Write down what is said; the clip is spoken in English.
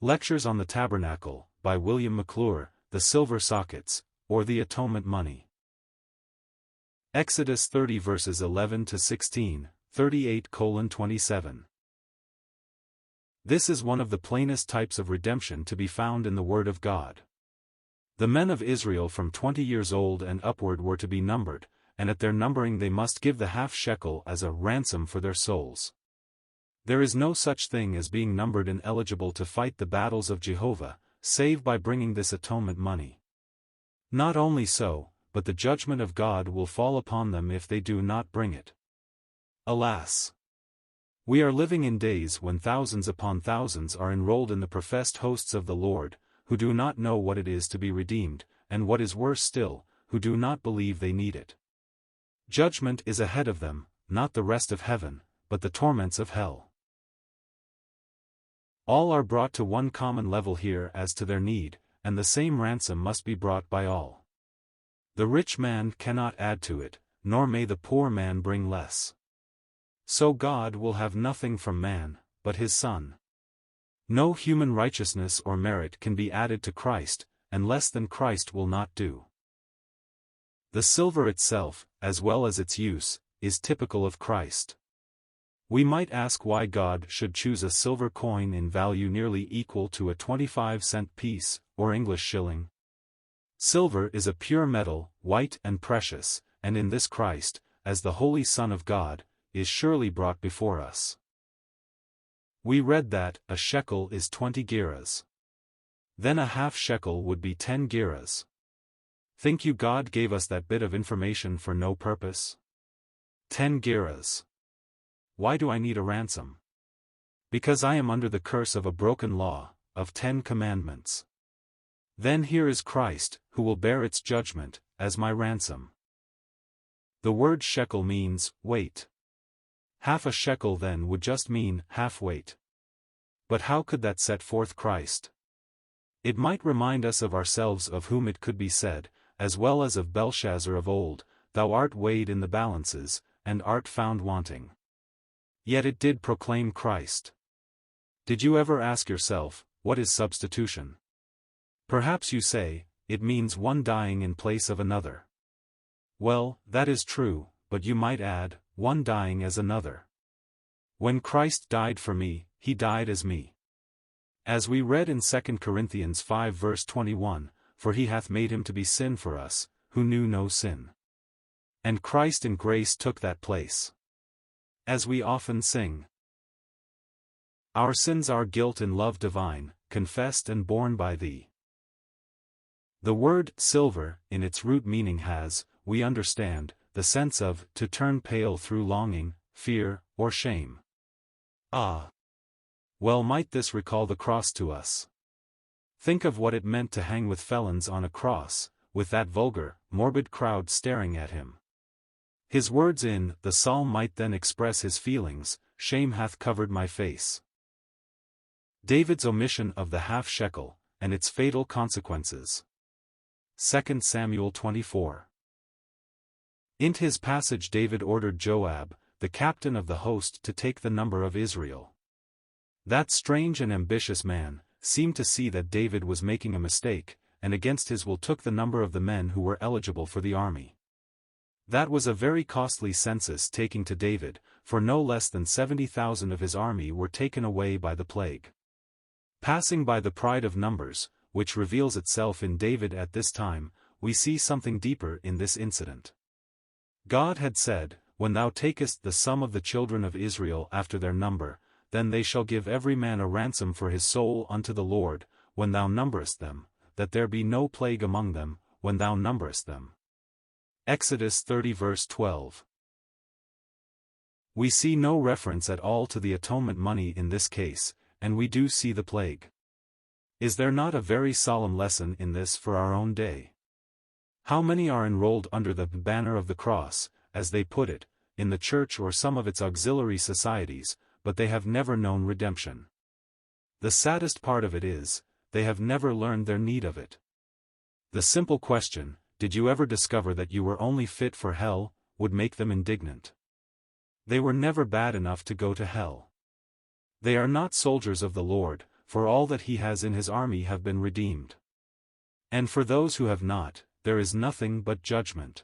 Lectures on the Tabernacle, by William McClure, The Silver Sockets, or the Atonement Money. Exodus 30 verses 11 to 16, 38:27. This is one of the plainest types of redemption to be found in the Word of God. The men of Israel from 20 years old and upward were to be numbered, and at their numbering they must give the half shekel as a ransom for their souls. There is no such thing as being numbered and eligible to fight the battles of Jehovah, save by bringing this atonement money. Not only so, but the judgment of God will fall upon them if they do not bring it. Alas! We are living in days when thousands upon thousands are enrolled in the professed hosts of the Lord, who do not know what it is to be redeemed, and what is worse still, who do not believe they need it. Judgment is ahead of them, not the rest of heaven, but the torments of hell. All are brought to one common level here as to their need, and the same ransom must be brought by all. The rich man cannot add to it, nor may the poor man bring less. So God will have nothing from man, but his Son. No human righteousness or merit can be added to Christ, and less than Christ will not do. The silver itself, as well as its use, is typical of Christ. We might ask why God should choose a silver coin in value nearly equal to a 25-cent piece, or English shilling. Silver is a pure metal, white and precious, and in this Christ, as the Holy Son of God, is surely brought before us. We read that a shekel is 20 gerahs. Then a half shekel would be 10 gerahs. Think you God gave us that bit of information for no purpose? 10 gerahs. Why do I need a ransom? Because I am under the curse of a broken law, of 10 commandments. Then here is Christ, who will bear its judgment, as my ransom. The word shekel means weight. Half a shekel then would just mean half weight. But how could that set forth Christ? It might remind us of ourselves, of whom it could be said, as well as of Belshazzar of old, "Thou art weighed in the balances, and art found wanting." Yet it did proclaim Christ. Did you ever ask yourself, what is substitution? Perhaps you say, it means one dying in place of another. Well, that is true, but you might add, one dying as another. When Christ died for me, he died as me. As we read in 2 Corinthians 5 verse 21, "For he hath made him to be sin for us, who knew no sin." And Christ in grace took that place. As we often sing, "Our sins, our guilt and love divine, confessed and borne by thee." The word silver, in its root meaning has, we understand, the sense of to turn pale through longing, fear, or shame. Ah! Well might this recall the cross to us. Think of what it meant to hang with felons on a cross, with that vulgar, morbid crowd staring at him. His words in the psalm might then express his feelings, "Shame hath covered my face." David's omission of the half shekel, and its fatal consequences. 2 Samuel 24. In his passage David ordered Joab, the captain of the host, to take the number of Israel. That strange and ambitious man seemed to see that David was making a mistake, and against his will took the number of the men who were eligible for the army. That was a very costly census taking to David, for no less than 70,000 of his army were taken away by the plague. Passing by the pride of numbers, which reveals itself in David at this time, we see something deeper in this incident. God had said, "When thou takest the sum of the children of Israel after their number, then they shall give every man a ransom for his soul unto the Lord, when thou numberest them, that there be no plague among them, when thou numberest them." Exodus 30 verse 12. We see no reference at all to the atonement money in this case, and we do see the plague. Is there not a very solemn lesson in this for our own day? How many are enrolled under the banner of the cross, as they put it, in the church or some of its auxiliary societies, but they have never known redemption. The saddest part of it is, they have never learned their need of it. The simple question, "Did you ever discover that you were only fit for hell?" would make them indignant. They were never bad enough to go to hell. They are not soldiers of the Lord, for all that he has in his army have been redeemed. And for those who have not, there is nothing but judgment.